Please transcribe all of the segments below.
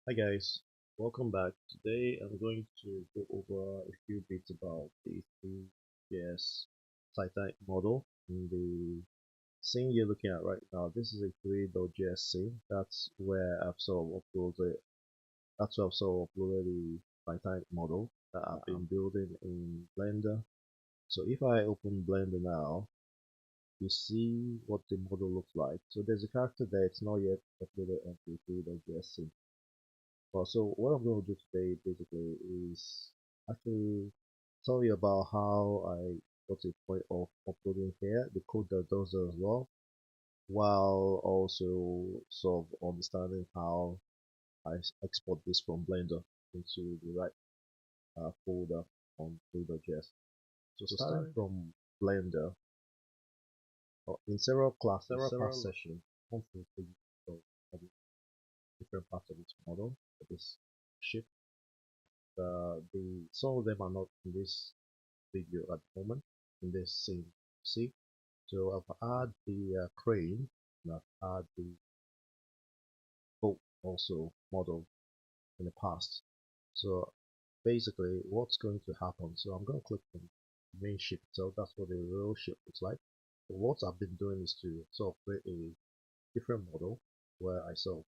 Hi guys, welcome back. Today I'm going to go over a few bits about the Three.js Titanic model in the scene you're looking at right now. This is a Three.js scene. That's where I've sort of uploaded the Titanic model that I've been building in Blender. So if I open Blender now, you see what the model looks like. So there's a character there, it's not yet uploaded onto Three.js scene. So what I'm going to do today basically is actually tell you about how I got to the point of uploading here, the code that does that as well, while also sort of understanding how I export this from Blender into the right folder on Blender.js. So starting from Blender, in several class sessions, one thing for different parts of this model, of this ship. Some of them are not in this video at the moment in this scene. See, so I've add the crane and I've add the boat also model in the past. So basically, what's going to happen? So I'm going to click on the main ship itself. That's what the real ship looks like. So what I've been doing is to sort of create a different model where I sort of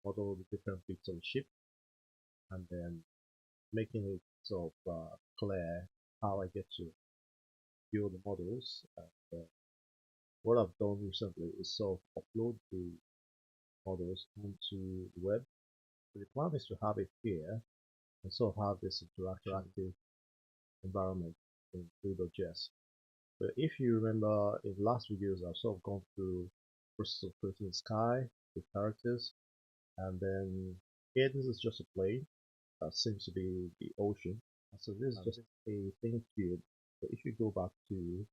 model the different bits of the ship and then making it sort of clear how I get to build the models. And, what I've done recently is sort of upload the models onto the web. So the plan is to have it here and sort of have this interactive environment in Three.js. But if you remember in last videos, I've sort of gone through process of creating sky with characters, and then here this is just a plane that seems to be the ocean. And so this is just a thin cube. So if you go back to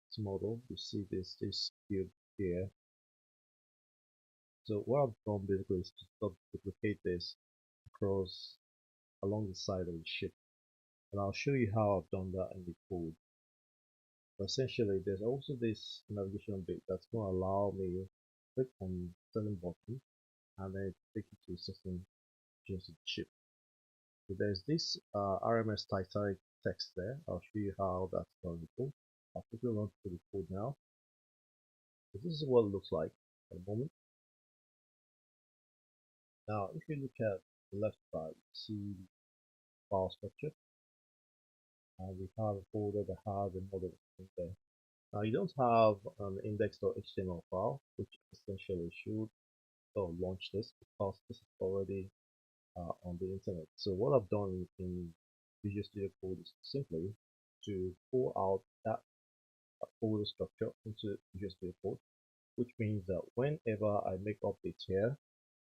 this model, you see this cube here. So what I've done basically is to sort of duplicate this across along the side of the ship, and I'll show you how I've done that in the code. But essentially, there's also this navigation bit that's going to allow me to click on certain button and then take you to a certain regions of the ship. So there's this RMS Titanic text there. I'll show you how that's done in the code. I'll quickly run through the code now. So this is what it looks like at the moment. Now, if you look at the left side, you see the file structure, and we have a folder that has a model in there. Now, you don't have an index.html file, which essentially should launch this because this is already on the internet. So what I've done in Visual Studio Code is simply to pull out that folder structure into Visual Studio Code, which means that whenever I make updates here,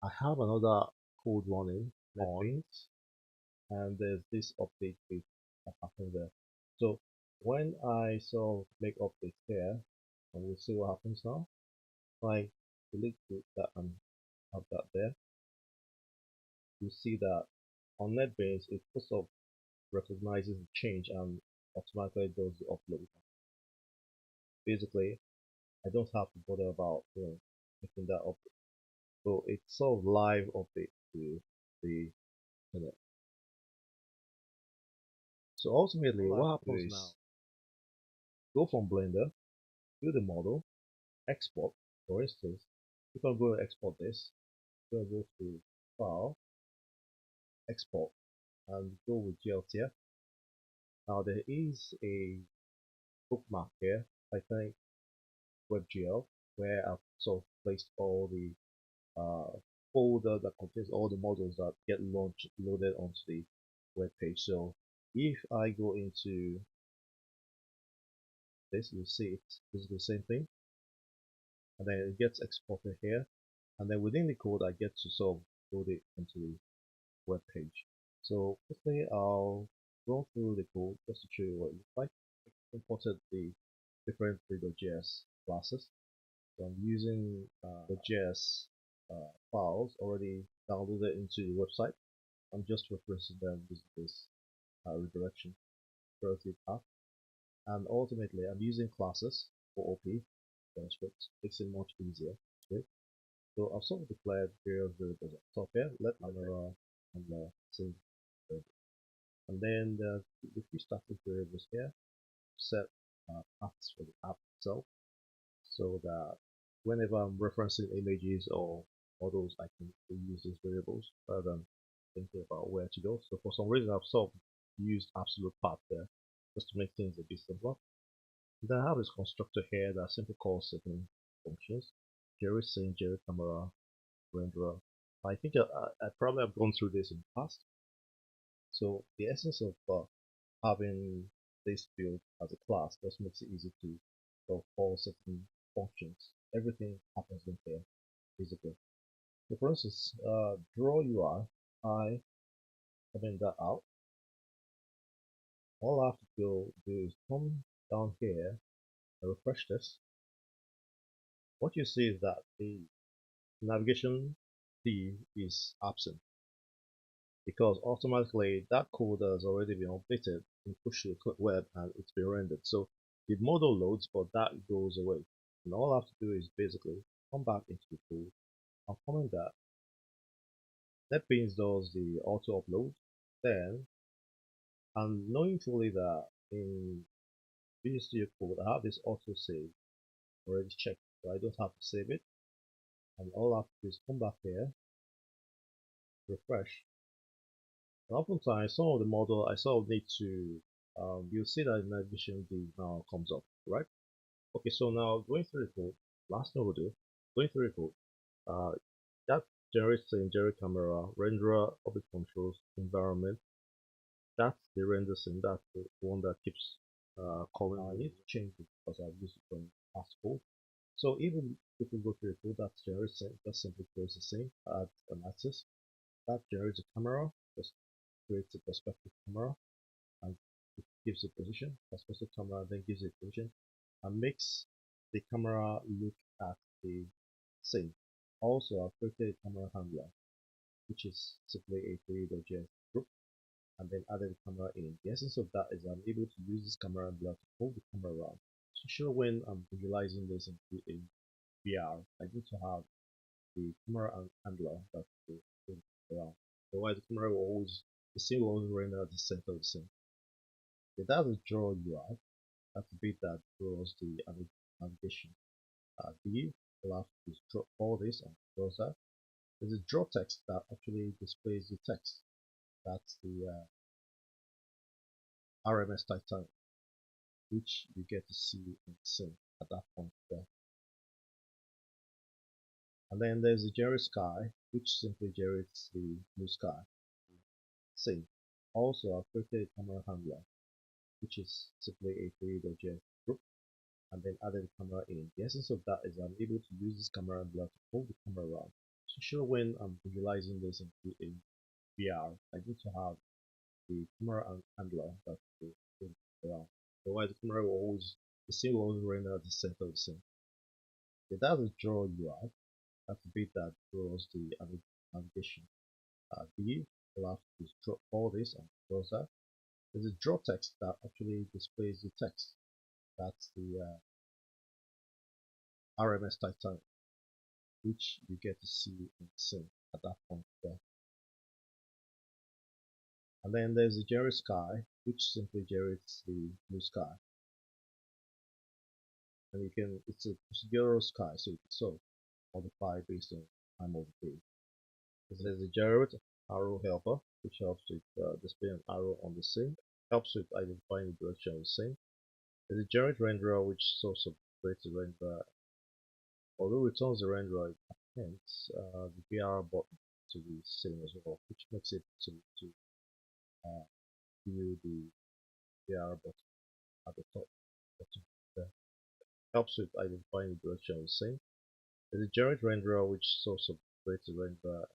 I have another code running on, and there's this update bit that happens there. So when I sort of make updates here, and we'll see what happens now. If I delete that and have that there, you see that on NetBeans it sort of recognizes the change and automatically does the upload. Basically, I don't have to bother about making that update. So it's sort of live update to the internet. So ultimately, what happens is go from Blender, do the model, export. For instance, if I'm going to export this, I'm going to go to File, Export, and go with GLTF. Now there is a bookmark here, I think WebGL, where I've sort of placed all the folder that contains all the models that get launched loaded onto the web page. So if I go into this, you see it's the same thing, and then it gets exported here, and then within the code I get to sort of load it onto the web page. So quickly I'll go through the code just to show you what it looks like. I imported the different Three.js classes. So I'm using the JS files already downloaded into the website. I'm just referencing them using this redirection relative path. And ultimately, I'm using classes for OP JavaScript, makes it much easier. Okay. So I've sort of declared various variables at top here. Let camera and the same variable. And then the few static variables here set paths for the app itself, so that whenever I'm referencing images or models, I can use these variables rather than thinking about where to go. So for some reason, I've sort of used absolute path there just to make things a bit simpler. Then I have this constructor here that simply calls certain functions. Jerry scene, Jerry camera, renderer. I think I probably have gone through this in the past. So the essence of having this built as a class just makes it easy to call certain functions. Everything happens in here, basically. So for instance, draw UI, I comment that out. All I have to do is come down here and refresh this. What you see is that the navigation theme is absent because automatically that code has already been updated and pushed to the web and it's been rendered. So the model loads, but that goes away. And all I have to do is basically come back into the code and comment that NetBeans does the auto upload. Then, and knowing fully that in Visual Studio Code I have this auto save already checked, so I don't have to save it. And all I have to do is come back here, refresh. And oftentimes, some of the model I sort of need to, you'll see that navigation D now comes up, right? Okay, so now going through the code, last thing we'll do, going through the code, uh, that generates the generic camera, renderer, object controls, environment. That's the render scene, that's the one that keeps calling. I need to change it because I've used it from past code. So even if we go through the code, that generates scene, just simply creates a scene, add an axis, that generates a camera, just creates a perspective camera, and it gives a position, perspective camera then gives it position, and makes the camera look at the scene. Also, I've created a camera handler, which is simply a Three.js group, and then added the camera in. The essence of that is I'm able to use this camera handler to hold the camera around. To show when I'm visualizing this in VR, I need to have the camera handler that will hold it around. Otherwise, the camera will always, the scene will always render at the center of the scene. So that's the draw UI. That's the bit that draws the navigation. The will have to draw all this and draws that. There's a draw text that actually displays the text. That's the RMS Titanic, which you get to see in sync at that point there. And then there's the Jerry Sky, which simply generates the blue sky. Same. Also, I've created a camera handler, which is simply a Three.js group, and then added the camera in. The essence of that is I'm able to use this camera handler to hold the camera around. To show when I'm visualizing this in VR, I need to have the camera handler that will hold it around. Otherwise, the camera will always, the scene will always render at the center of the scene. So that's the draw UI. That's the bit that draws the navigation. The will have to draw all this and draws that. There's a draw text that actually displays the text. That's the RMS Titanic, which you get to see in sync at that point there. And then there's the Jerry Sky, which simply generates the blue sky. And you can, it's a procedural sky, so you can sort of modify based on time of the day. There's a generate arrow helper, which helps with display an arrow on the scene, helps with identifying the direction of the scene. There's a generate renderer, which sort of creates a renderer. Although it returns the renderer, it appends the VR button to the scene as well, which makes it to uh, view the VR button at the top. Button there. Helps with identifying the direction of the scene. There's a generate renderer, which sort of creates a renderer.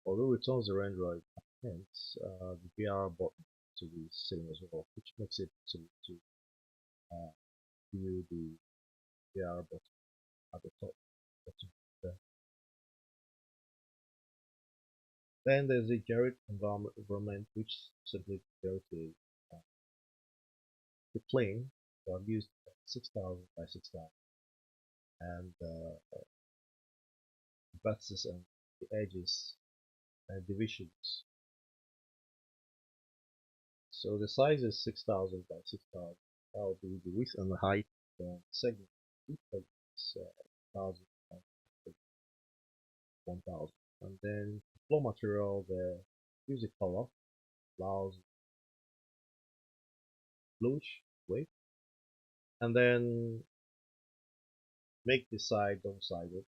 Although it returns the renderer, it appends the VR button to the scene as well, which makes it to uh, view the VR button at the top. Button there. Then there's the generate environment, which simply generates the plane. So I've used 6000 by 6000, and vertices and the edges and divisions. So the size is 6,000 by 6,000. That will be the width and the height. The segment width is 1,000 by 1,000. And then the flow material, the music color allows bluish wave. And then make the side double-sided.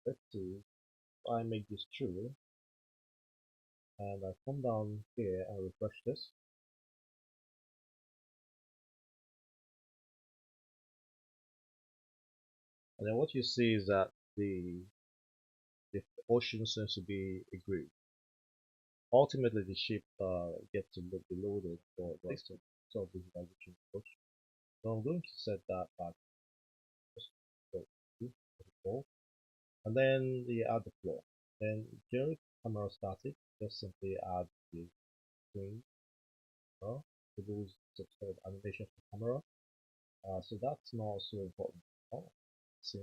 Let's see if I make this true, and I come down here and refresh this. And then what you see is that the ocean seems to be a grid. Ultimately, the ship gets to be loaded for the sort of visualization approach. So I'm going to set that back just to and then you add the floor. Then generate camera static, just simply add the screen, to do some sort of animation for camera. So that's not so important. Oh, see,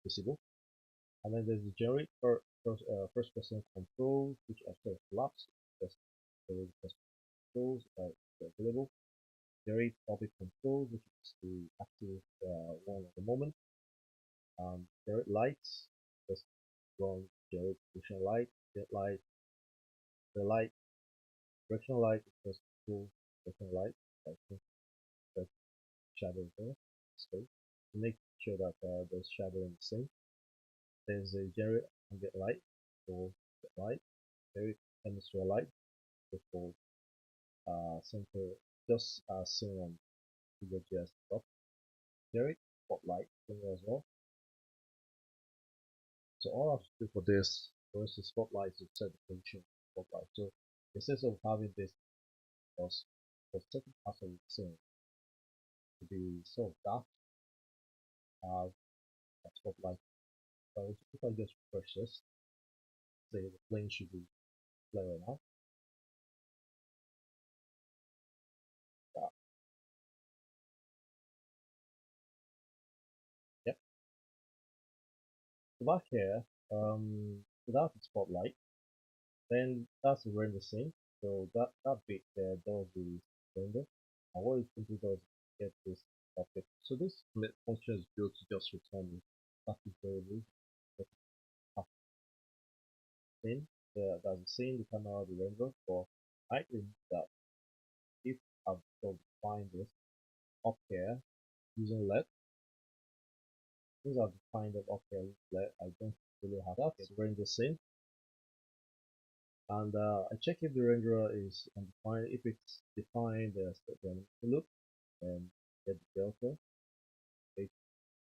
visible. And then there's the generate first person controls, which are sort of collapse. Just the first controls available. Generate object controls, which is the active one at the moment. Generate lights, just run generate directional light, get light, the light, directional light is just full directional light, like that shadow there, space. Make sure that there's shadow in the same. There's a generate and get light, for get light, generate hemisphere light, for center, just as seen on Three.js top. Generate spotlight as well. So all I have to do for this, first the spotlight to set the position of the spotlight. So instead of having this was for certain parts of the scene to be so dark, have a spotlight. So if I just refresh this, say the plane should be flaring up. Yeah. Yep. So back here, without the spotlight, then that's the render scene. So that bit there does the render. And what it simply does is get this object. So this function is built to just return the static variable. Then that's the same the camera the render, but I think that if I've defined this up here using LED, since I've defined it up here with LED, I don't really have that. It's render scene. And I check if the renderer is undefined. If it's defined, then loop and get the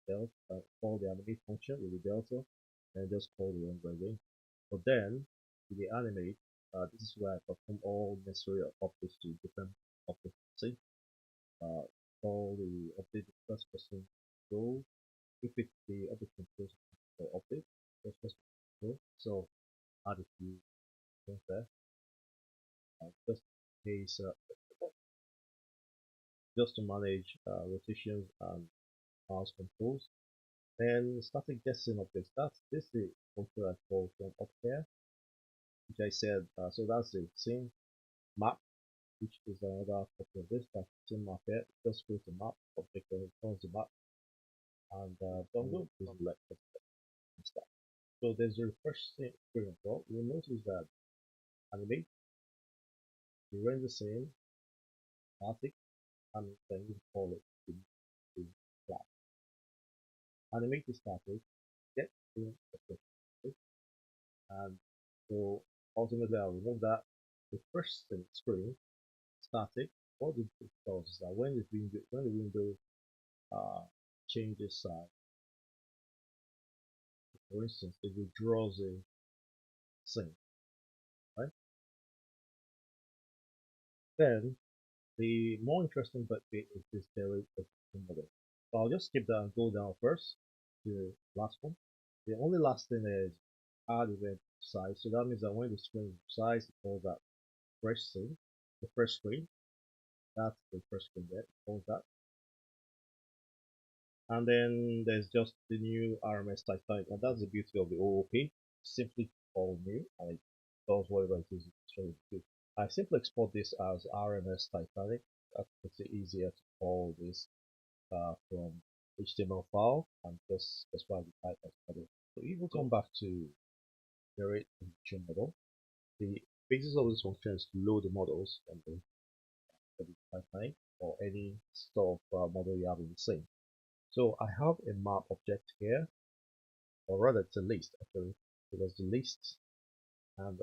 delta, call the animate function with the delta, and just call the render again. But then, with the animate, this is where I perform all necessary updates to different objects. See, call the update the first person go. If it's the object controls for update, first person go. So add a few things there. Just in case, just to manage rotations and mouse controls. Then static guessing of this. This is the function I call from up here, which I said. So that's the same map, which is another copy of this. That's the same map here. Just create a map object and it turns the map, and don't go to select and stuff. So there's a refresh screen as well. You'll notice that animate, the render scene, static, and then you call it the class. Animate the static, get screen object, and so ultimately I'll remove that. The first screen static. What it does is that when the window changes size, for instance, it withdraws a scene, right? Then the more interesting bit is this direct model. So I'll just skip that and go down first to the last one. The only last thing is add event size. So that means that when the screen size, it calls that fresh scene, the first screen. That's the first screen there. It calls that. And then there's just the new RMS Titanic, and that's the beauty of the OOP. Simply all new, and it does whatever it is it's trying to do. I simply export this as RMS Titanic. That makes it easier to call this from HTML file and just specify the type as model. So if we come back to generate a function model, the basis of this function is to load the models from the Titanic or any store of model you have in the scene. So I have a map object here, or rather it's a list actually. So there's the list, and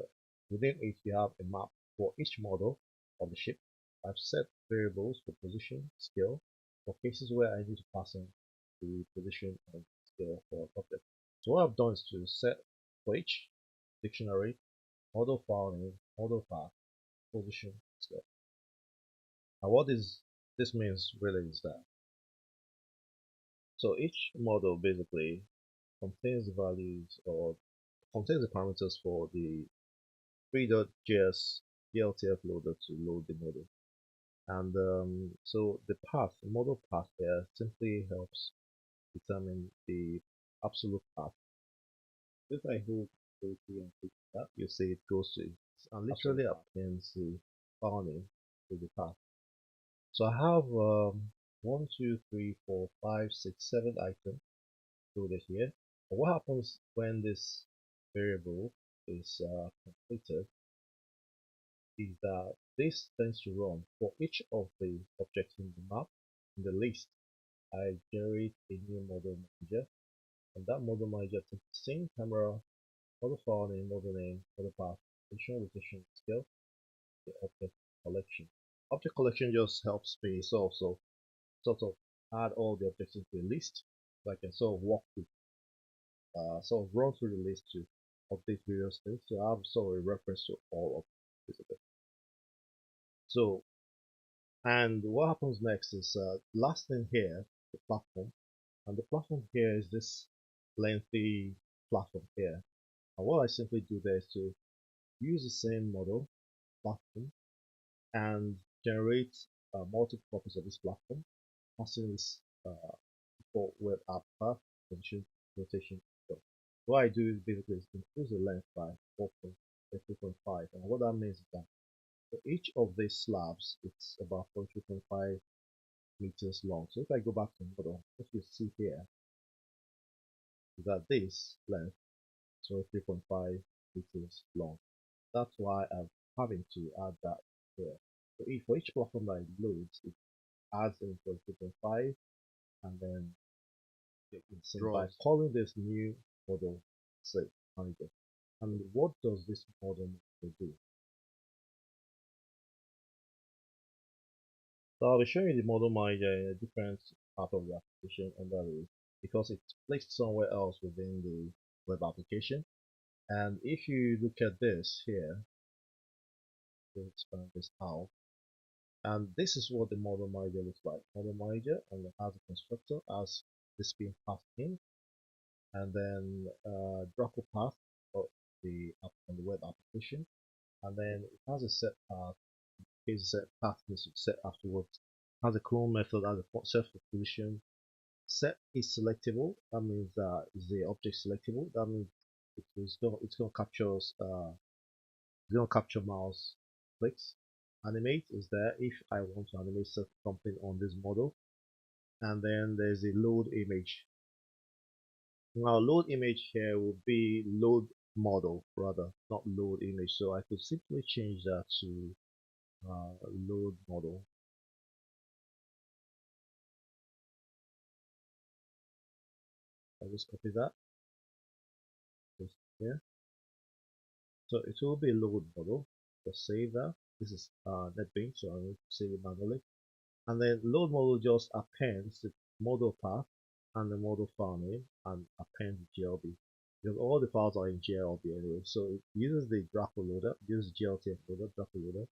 within it you have a map for each model of the ship. I've set variables for position, scale, for cases where I need to pass in the position and scale for an object. So what I've done is to set for each dictionary, model file name, model path, position, scale. And what this means really is that so each model basically contains the values or contains the parameters for the Three.js DLTF loader to load the model. And so the path, the model path here simply helps determine the absolute path. If I hold Alt and click that, you see it goes to it and literally obtains the file name to the path. So I have 1, 2, 3, 4, 5, 6, 7 items loaded here. And what happens when this variable is completed is that this tends to run for each of the objects in the map. In the list, I generate a new model manager, and that model manager takes the same camera, model file name, model path, position, rotation, scale, the object collection. Object collection just helps me sort of add all the objects into a list, so I can sort of walk through, sort of run through the list to update various things. So I have sort of a reference to all of this. So and what happens next is last thing here, the platform. And the platform here is this lengthy platform here. And what I simply do there is to use the same model platform and generate multiple copies of this platform, passing this default web app path, position, rotation. So what I do is basically increase the length by 4.3.5. And what that means is that for each of these slabs, it's about 3.5 meters long. So if I go back to model, what you see here is that this length is 3.5 meters long. That's why I'm having to add that here. So if for each platform that it loads, it adds in for 3.5 and then you can see by calling this new model say manager. And what does this model do? So I'll be showing you the model manager in a different part of the application under the because it's placed somewhere else within the web application. And if you look at this here, we'll expand this out. And this is what the model manager looks like. Model manager and it has a constructor as this being passed in, and then Draco path for the app on the web application, and then it has a set path. Here's a set path needs to set afterwards. Has a clone method as a set for position. Set is selectable. That means that is the object selectable. That means it's going to capture mouse clicks. Animate is there if I want to animate something on this model. And then there's a load image. Now load image here will be load model rather, not load image. So I could simply change that to load model. I'll just copy that. Paste here. So it will be a load model. Just save that. This is NetBeans, so I need to save it manually. And then load model just appends the model path and the model file name and appends the GLB. Because all the files are in GLB anyway. So it uses the Draco loader, uses GLTF loader, Draco loader,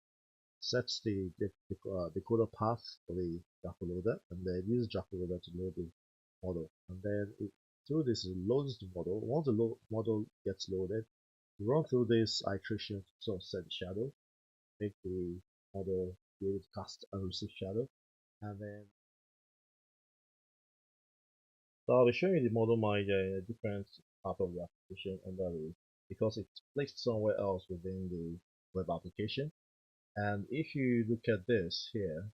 sets the decoder path for the Draco loader, and then uses Draco loader to load the model. And then through this it loads the model. Once the model gets loaded, run through this iteration to sort of set the shadow, make the model be able to cast and receive shadow, and then So I'll be showing you the model manager in a different part of the application under the because it's placed somewhere else within the web application. And if you look at this here,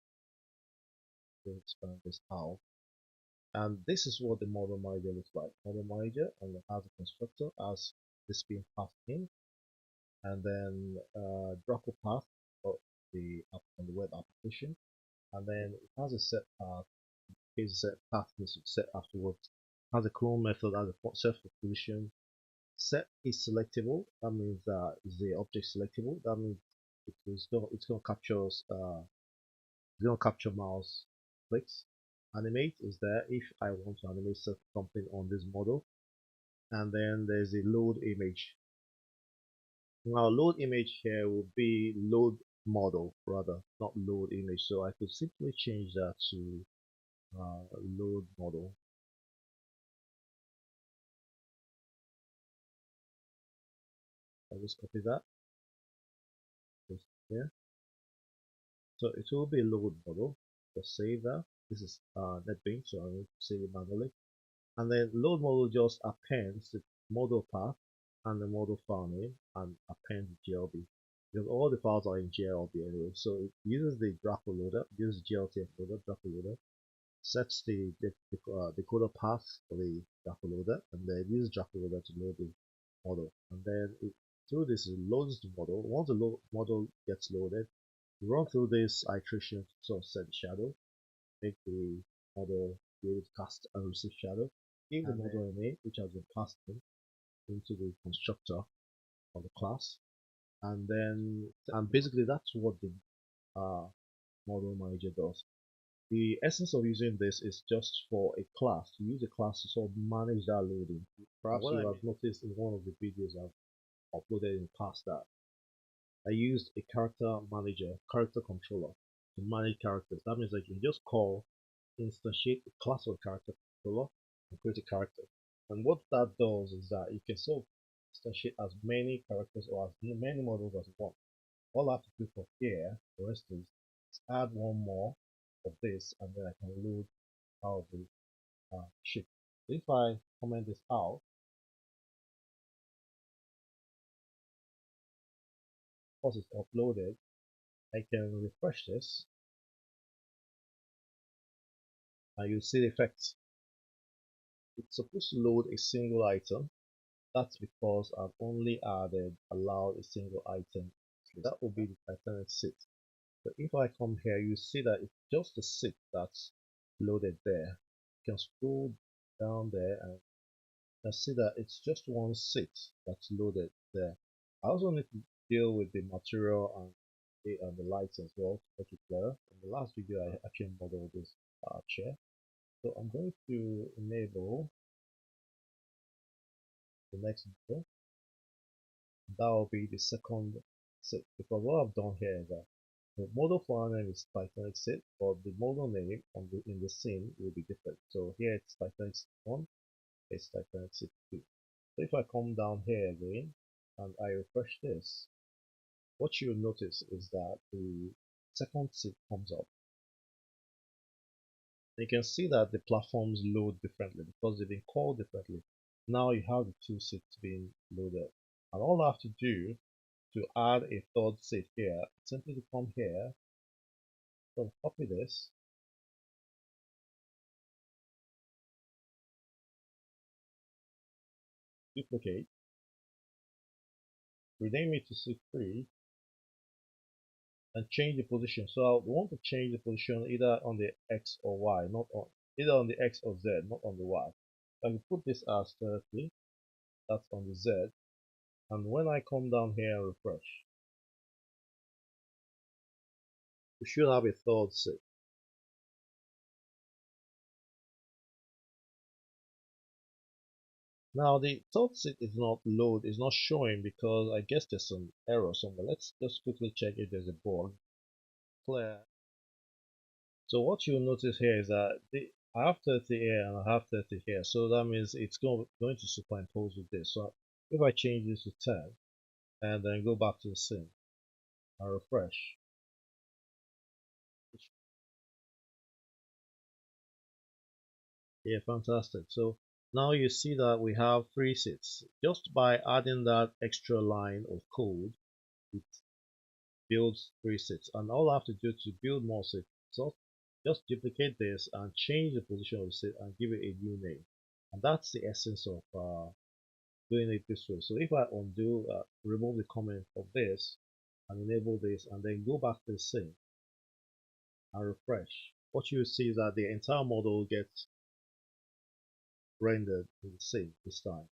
we'll expand this out. And this is what the model manager looks like. Model manager and it has a constructor as this being passed in, and then Draco path for the app on the web application, and then it has a set path. Here's a set path is set afterwards. Has a clone method as a set for position. Set is selectable. That means that is the object selectable. That means it's going to capture mouse clicks. Animate is there if I want to animate something on this model, and then there's a load image. Now load image here will be load model rather, not load image. So I could simply change that to load model. I'll just copy that, paste here. So it will be a load model. Just save that. This is NetBeans, so I need to save it manually. And then load model just appends the model path and the model file name and appends the GLB. Because all the files are in GLB anyway. So it uses the Draco loader, uses GLTF loader, Draco loader, sets the decoder path for the Draco loader, and then uses Draco loader to load the model. And then through this it loads the model. Once the model gets loaded, we run through this iteration to sort of set the shadow, make the model be able to cast and receive shadow, give the model a name which has been passed into the constructor of the class, and basically that's what the model manager does. The essence of using this is just for a class, to use a class to sort of manage that loading. Perhaps you have noticed in one of the videos I've uploaded in the past that I used a character manager, character controller to manage characters. That means that you can just call instantiate a class of character controller and create a character. And what that does is that you can sort of instantiate as many characters or as many models as you want. All I have to do from here, for instance, is add one more of this, and then I can load out of the sheet. So if I comment this out, once it's uploaded, I can refresh this, and you'll see the effects. It's supposed to load a single item. That's because I've only allowed a single item. So that will be the Titanic seat. So if I come here, you see that it's just the seat that's loaded there. You can scroll down there and you can see that it's just one seat that's loaded there. I also need to deal with the material and the lights as well to make it clearer. In the last video, I actually modeled this chair. So I'm going to enable the next video. That will be the second set, because what I've done here is that the model file name is Titanic set, but the model name in the scene will be different. So here it's Titanic set 1, it's Titanic set 2. So if I come down here again and I refresh this, what you'll notice is that the second set comes up. You can see that the platforms load differently because they've been called differently. Now you have the two sets being loaded, and all I have to do to add a third set here, simply to come here, so copy this, duplicate, rename it to C3, and change the position. So I want to change the position either on the X or Y, not on either on the X or Z, not on the Y. I can put this as 30, that's on the Z, and when I come down here and refresh, we should have a third set. Now the third set is not showing because I guess there's some error somewhere. Let's just quickly check if there's a bug. Clear. So what you'll notice here is that I have 30 here and I have 30 here. So that means it's going to superimpose with this. So if I change this to 10 and then go back to the scene and refresh, Yeah, fantastic. So now you see that we have three sets. Just by adding that extra line of code, it builds three sets. And all I have to do to build more sets, so just duplicate this and change the position of the set and give it a new name. And that's the essence of doing it this way. So if I undo, remove the comment of this and enable this and then go back to the scene and refresh, what you see is that the entire model gets rendered in the scene this time.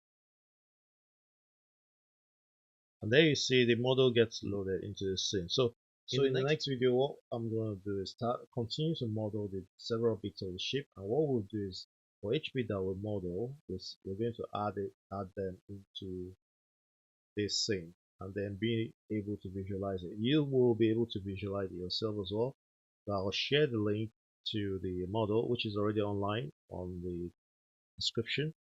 And there you see the model gets loaded into the scene. So in the next video, what I'm going to do is continue to model the several bits of the ship. And what we'll do is for each bit that we model, we're going to add them into this scene and then be able to visualize it. You will be able to visualize it yourself as well. So I'll share the link to the model, which is already online on the description,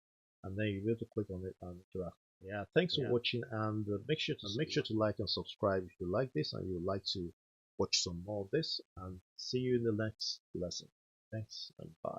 and then you'll be able to click on it and interact. Yeah, thanks for watching, and make sure to like and subscribe if you like this and you would like to watch some more of this, and see you in the next lesson. Thanks and bye.